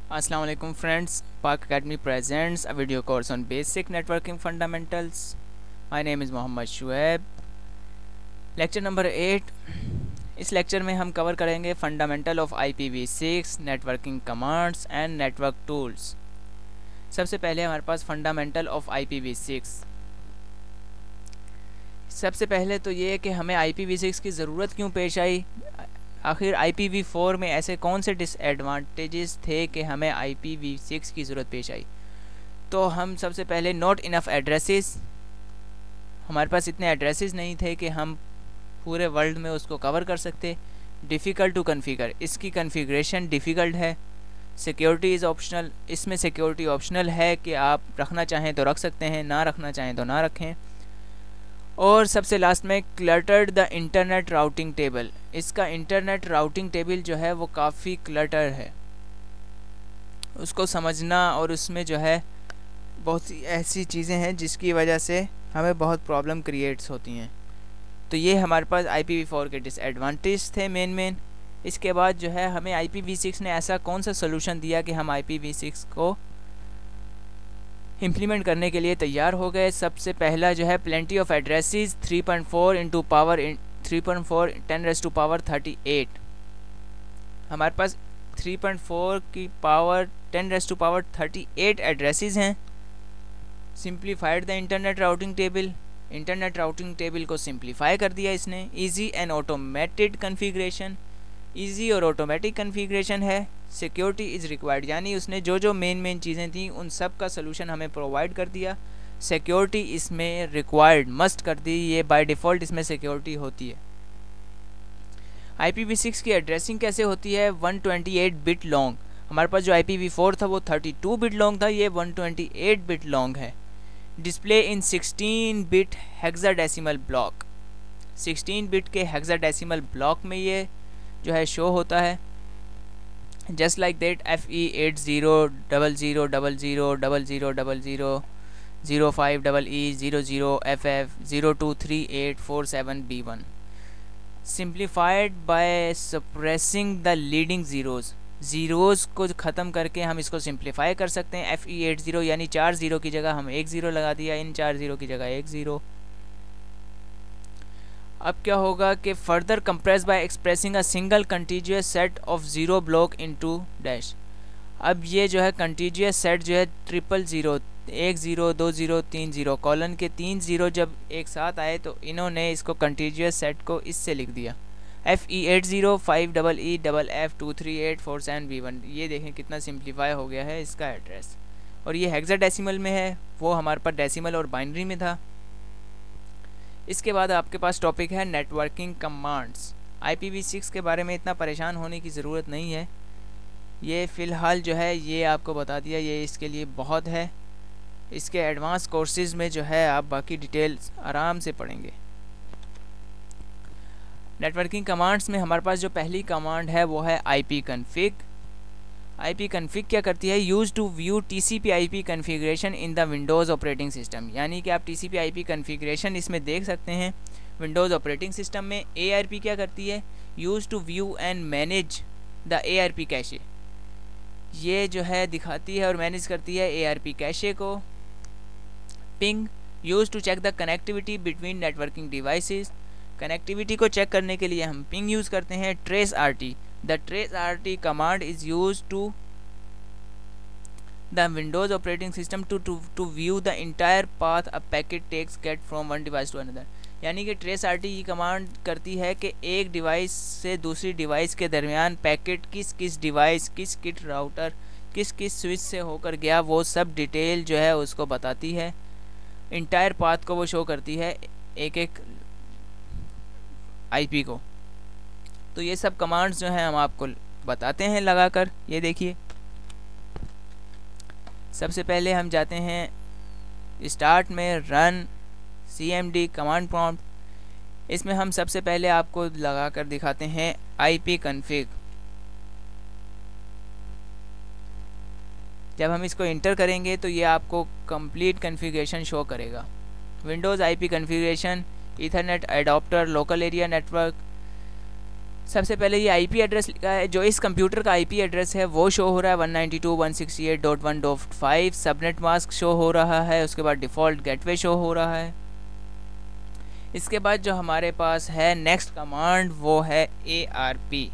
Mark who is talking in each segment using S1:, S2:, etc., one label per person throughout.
S1: Assalamu alaikum friends. Park Academy presents a video course on basic networking fundamentals. My name is Mohammad Shuaib. Lecture number 8। इस lecture में हम cover करेंगे fundamental of IPv6, networking commands and network tools. सबसे पहले हमारे पास fundamental of IPv6। सबसे पहले तो ये है कि हमें IPv6 की ज़रूरत क्यों पेश आई। आखिर IPv4 में ऐसे कौन से डिसएडवांटेजेस थे कि हमें IPv6 की ज़रूरत पेश आई। तो हम सबसे पहले नॉट इनफ एड्रेसेस, हमारे पास इतने एड्रेसेस नहीं थे कि हम पूरे वर्ल्ड में उसको कवर कर सकते। डिफ़िकल्ट टू कन्फिगर, इसकी कन्फिग्रेशन डिफ़िकल्ट है। सिक्योरिटी इज़ ऑप्शनल, इसमें सिक्योरिटी ऑप्शनल है कि आप रखना चाहें तो रख सकते हैं, ना रखना चाहें तो ना रखें। और सबसे लास्ट में cluttered the internet routing table, इसका इंटरनेट राउटिंग टेबल जो है वो काफ़ी क्लटर है, उसको समझना और उसमें जो है बहुत सी ऐसी चीज़ें हैं जिसकी वजह से हमें बहुत प्रॉब्लम क्रिएट्स होती हैं। तो ये हमारे पास IPv4 के डिसएडवांटेज थे मेन। इसके बाद जो है हमें IPv6 ने ऐसा कौन सा सोल्यूशन दिया कि हम IPv6 को इम्प्लीमेंट करने के लिए तैयार हो गए। सबसे पहला जो है plenty of addresses 3.4 into power 3.4 10⁻38। हमारे पास 3.4 की पावर 10⁻38 एड्रेसेस हैं। Simplified the internet routing table, internet routing table को सिंप्लीफाई कर दिया इसने। Easy and automated configuration, easy और ऑटोमेटिक कन्फिग्रेशन है। सिक्योरिटी इज़ रिक्वायर्ड, यानी उसने जो जो मेन चीज़ें थी उन सब का सलूशन हमें प्रोवाइड कर दिया। सिक्योरिटी इसमें रिक्वायर्ड मस्ट कर दी, ये बाय डिफ़ॉल्ट इसमें सिक्योरिटी होती है। IPv6 की एड्रेसिंग कैसे होती है, 128 बिट लॉन्ग। हमारे पास जो IPv4 था वो 32 बिट लॉन्ग था, ये 128 बिट लॉन्ग है। Display in 16 bit hexadecimal block, 16 bit के हेक्साडेसिमल ब्लॉक में ये जो है शो होता है। Just like that FE8000000005EE00FF023847B1 simplified by suppressing the leading zeros को ख़त्म करके हम इसको सिंप्लीफाई कर सकते हैं। FE80 यानी 4 ज़ीरो की जगह हम 1 ज़ीरो लगा दिया, इन 4 ज़ीरो की जगह 1 ज़ीरो। अब क्या होगा कि further compress bye expressing a single contiguous set of zero block into dash. अब ये जो है कंटीजियस सेट जो है 000, 1 ज़ीरो 2 ज़ीरो 3 ज़ीरो, कॉलन के 3 ज़ीरो जब एक साथ आए तो इन्होंने इसको कंटीजियस सेट को इससे लिख दिया FE80 5EEFF23847B1। ये देखें कितना सिंप्लीफाई हो गया है इसका एड्रेस। और ये हेक्साडेसिमल में है, वो हमारे पास डेसिमल और बाइनरी में था। इसके बाद आपके पास टॉपिक है नेटवर्किंग कमांड्स। IPv6 के बारे में इतना परेशान होने की ज़रूरत नहीं है, ये फ़िलहाल जो है ये आपको बता दिया, ये इसके लिए बहुत है। इसके एडवांस कोर्सेज़ में जो है आप बाकी डिटेल्स आराम से पढ़ेंगे। नेटवर्किंग कमांड्स में हमारे पास जो पहली कमांड है वो है IP config। IP config क्या करती है, use to view TCP/IP configuration in the Windows operating system, यानी कि आप TCP/IP कन्फिग्रेशन इसमें देख सकते हैं विंडोज़ ऑपरेटिंग सिस्टम में। ARP क्या करती है, use to view and manage the ARP cache, ये जो है दिखाती है और मैनेज करती है ARP कैशे को। Ping, use to check the connectivity between networking devices, connectivity को चेक करने के लिए हम पिंग यूज़ करते हैं। Trace RT, the trace RT command is use to the Windows operating system to view the entire path a packet takes get from one device to another, यानी कि ट्रेस RT की command करती है कि एक device से दूसरी device के दरमियान पैकेट किस डिवाइस, किस राउटर, किस स्विच से होकर गया, वो सब डिटेल जो है उसको बताती है। इंटायर पाथ को वो शो करती है एक IP को। तो ये सब कमांड्स जो हैं हम आपको बताते हैं लगाकर। ये देखिए, सबसे पहले हम जाते हैं स्टार्ट में रन CMD कमांड प्रॉम्प्ट। इसमें हम सबसे पहले आपको लगाकर दिखाते हैं IP config। जब हम इसको इंटर करेंगे तो ये आपको कंप्लीट कन्फिग्रेशन शो करेगा। Windows IP configuration, ethernet adapter, local area network, सबसे पहले ये आईपी एड्रेस लिखा है, जो इस कंप्यूटर का आईपी एड्रेस है वो शो हो रहा है 192.168.1.5। सबनेट मास्क शो हो रहा है, उसके बाद डिफ़ॉल्ट गेटवे शो हो रहा है। इसके बाद जो हमारे पास है नेक्स्ट कमांड वो है ARP।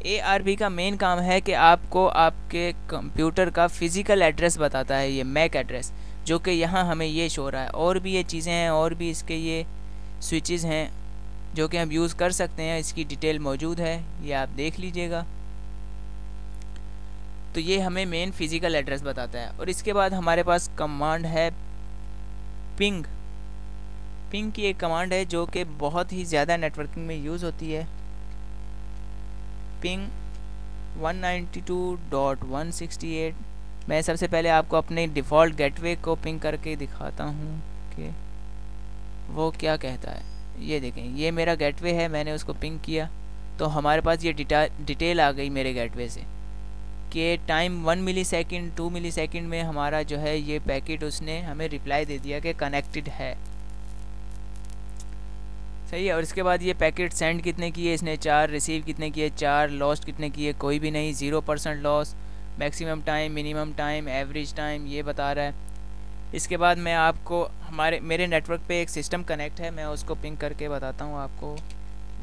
S1: ARP का मेन काम है कि आपको आपके कंप्यूटर का फ़िज़िकल एड्रेस बताता है, ये मैक एड्रेस, जो कि यहाँ हमें ये शो हो रहा है। और भी ये चीज़ें हैं, और भी इसके ये स्विचेस हैं जो कि हम यूज़ कर सकते हैं, इसकी डिटेल मौजूद है, ये आप देख लीजिएगा। तो ये हमें मेन फ़िज़िकल एड्रेस बताता है। और इसके बाद हमारे पास कमांड है पिंग। पिंग की एक कमांड है जो कि बहुत ही ज़्यादा नेटवर्किंग में यूज़ होती है। पिंग 192.168। मैं सबसे पहले आपको अपने डिफ़ॉल्ट गेटवे को पिंग करके दिखाता हूँ कि वो क्या कहता है। ये देखें, ये मेरा गेटवे है, मैंने उसको पिंग किया तो हमारे पास ये डिटेल आ गई मेरे गेटवे से कि टाइम 1 मिलीसेकंड 2 मिलीसेकंड में हमारा जो है ये पैकेट उसने हमें रिप्लाई दे दिया कि कनेक्टेड है। सही है। और इसके बाद ये पैकेट सेंड कितने किए इसने, 4, रिसीव कितने किए 4, लॉस्ट कितने किए कोई भी नहीं, 0% loss, maximum time, minimum time, average time ये बता रहा है। इसके बाद मैं आपको मेरे नेटवर्क पे एक सिस्टम कनेक्ट है, मैं उसको पिंग करके बताता हूँ आपको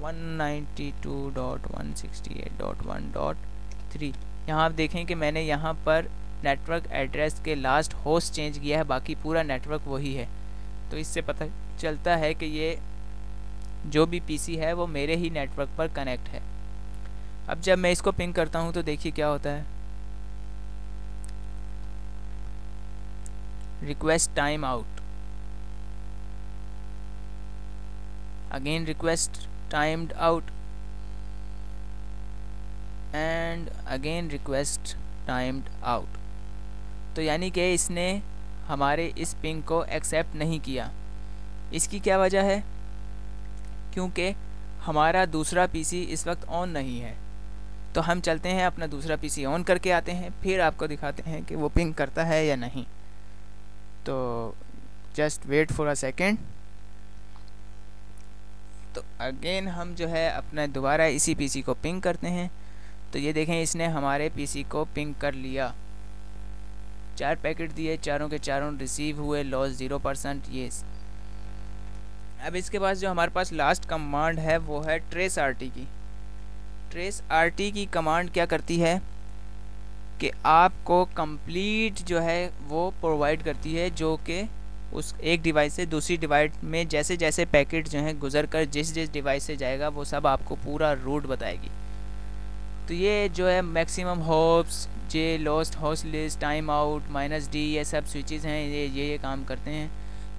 S1: 192.168.1.3। यहाँ आप देखें कि मैंने यहाँ पर नेटवर्क एड्रेस के लास्ट होस्ट चेंज किया है, बाकी पूरा नेटवर्क वही है। तो इससे पता चलता है कि ये जो भी पीसी है वो मेरे ही नेटवर्क पर कनेक्ट है। अब जब मैं इसको पिंग करता हूँ तो देखिए क्या होता है, request time out, again request timed out and again request timed out. तो यानी कि इसने हमारे इस पिंग को एक्सेप्ट नहीं किया। इसकी क्या वजह है? क्योंकि हमारा दूसरा पीसी इस वक्त ऑन नहीं है। तो हम चलते हैं अपना दूसरा पीसी ऑन करके आते हैं, फिर आपको दिखाते हैं कि वो पिंग करता है या नहीं। तो just wait for a second. तो अगेन हम जो है अपना दोबारा इसी पीसी को पिंग करते हैं। तो ये देखें, इसने हमारे पीसी को पिंग कर लिया, 4 पैकेट दिए, चारों के चारों रिसीव हुए, लॉस 0%। ये अब इसके बाद जो हमारे पास लास्ट कमांड है वो है ट्रेस आरटी की। ट्रेस आरटी की कमांड क्या करती है कि आपको कंप्लीट जो है वो प्रोवाइड करती है, जो कि उस एक डिवाइस से दूसरी डिवाइस में जैसे जैसे पैकेट जो हैं गुजर कर जिस जिस डिवाइस से जाएगा वो सब आपको पूरा रूट बताएगी। तो ये जो है मैक्सिमम होप्स, जे lost host list, time out, -D, ये सब स्विचेस हैं, ये काम करते हैं।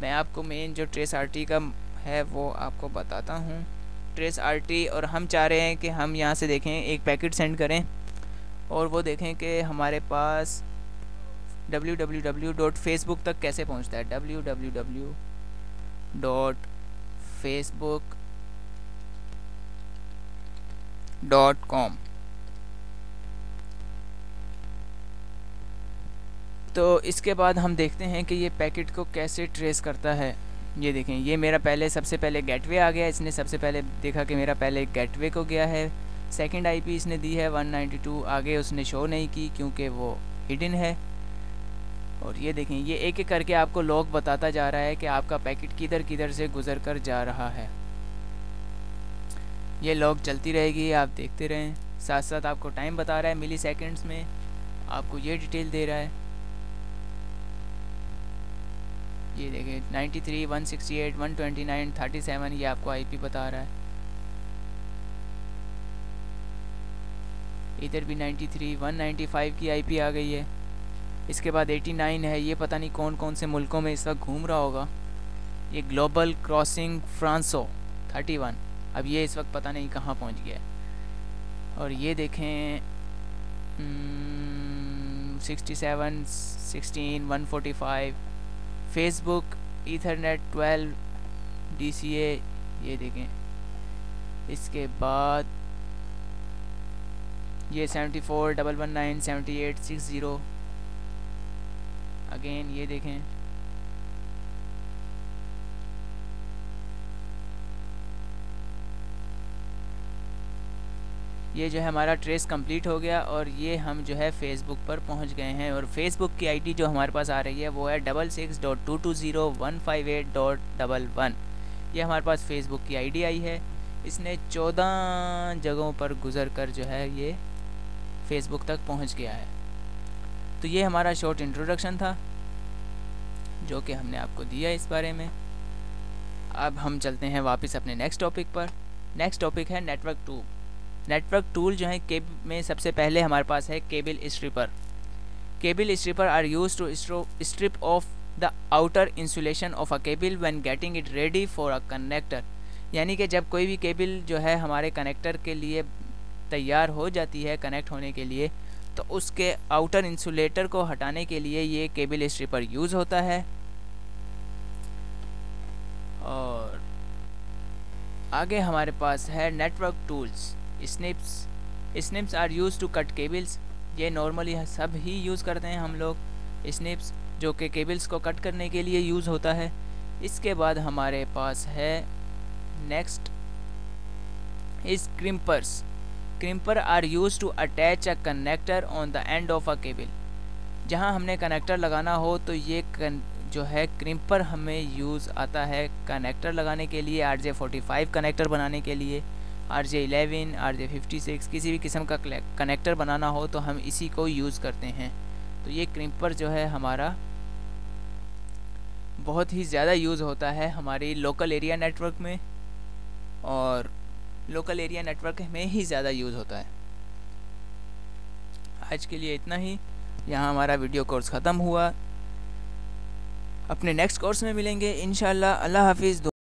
S1: मैं आपको मेन जो ट्रेस आरटी का है वो आपको बताता हूँ। ट्रेस आरटी, और हम चाह रहे हैं कि हम यहाँ से देखें एक पैकेट सेंड करें और वो देखें कि हमारे पास www.facebook तक कैसे पहुँचता है। www.facebook.com। तो इसके बाद हम देखते हैं कि ये पैकेट को कैसे ट्रेस करता है। ये देखें, ये मेरा सबसे पहले गेटवे आ गया। इसने सबसे पहले देखा कि मेरा पहले गेटवे को गया है, सेकंड आईपी इसने दी है 192, आगे उसने शो नहीं की क्योंकि वो हिडन है। और ये देखें, ये एक एक करके आपको लॉग बताता जा रहा है कि आपका पैकेट किधर किधर से गुजर कर जा रहा है। ये लॉग चलती रहेगी, आप देखते रहें। साथ साथ आपको टाइम बता रहा है मिली सेकेंड्स में, आपको ये डिटेल दे रहा है। ये देखिए 93, 168, 129, 37 ये आपको आईपी बता रहा है। इधर भी 93, 195 की आईपी आ गई है। इसके बाद 89 है, ये पता नहीं कौन कौन से मुल्कों में इस वक्त घूम रहा होगा। ये ग्लोबल क्रॉसिंग फ्रांसो 31, अब ये इस वक्त पता नहीं कहाँ पहुँच गया है। और ये देखें 67, 16, 145, फेसबुक ईथरनेट 12 DCA, ये देखें। इसके बाद ये 74, 119, 78, 60 अगेन, ये देखें। ये जो है हमारा ट्रेस कंप्लीट हो गया और ये हम जो है फेसबुक पर पहुंच गए हैं। और फेसबुक की आईडी जो हमारे पास आ रही है वो है 66.220.158.11। ये हमारे पास फेसबुक की आईडी आई है। इसने 14 जगहों पर गुजर कर जो है ये फेसबुक तक पहुंच गया है। तो ये हमारा शॉर्ट इंट्रोडक्शन था जो कि हमने आपको दिया इस बारे में। अब हम चलते हैं वापस अपने नेक्स्ट टॉपिक पर। नेक्स्ट टॉपिक है नेटवर्क टूल। नेटवर्क टूल जो है में सबसे पहले हमारे पास है cable stripper. Cable stripper are use to strip off the outer insulation of a cable when getting it ready for a connector. यानी कि जब कोई भी केबल जो है हमारे कनेक्टर के लिए तैयार हो जाती है कनेक्ट होने के लिए, तो उसके आउटर इंसुलेटर को हटाने के लिए ये केबल स्ट्रिपर यूज़ होता है। और आगे हमारे पास है network tools. Snips are use to cut cables. ये नॉर्मली सब ही यूज़ करते हैं हम लोग स्निप्स, जो कि केबल्स को कट करने के लिए यूज़ होता है। इसके बाद हमारे पास है next is crimpers. Crimper are use to attach a connector on the end of a cable. जहाँ हमने कनेक्टर लगाना हो तो ये जो है क्रिम्पर हमें यूज़ आता है कनेक्टर लगाने के लिए। RJ45 कनेक्टर बनाने के लिए, RJ11, RJ56 किसी भी किस्म का कनेक्टर बनाना हो तो हम इसी को यूज़ करते हैं। तो ये क्रिम्पर जो है हमारा बहुत ही ज़्यादा यूज़ होता है हमारी लोकल एरिया नेटवर्क में, और लोकल एरिया नेटवर्क में ही ज़्यादा यूज़ होता है। आज के लिए इतना ही। यहाँ हमारा वीडियो कोर्स ख़त्म हुआ। अपने नेक्स्ट कोर्स में मिलेंगे इंशाल्लाह। अल्लाह हाफिज़।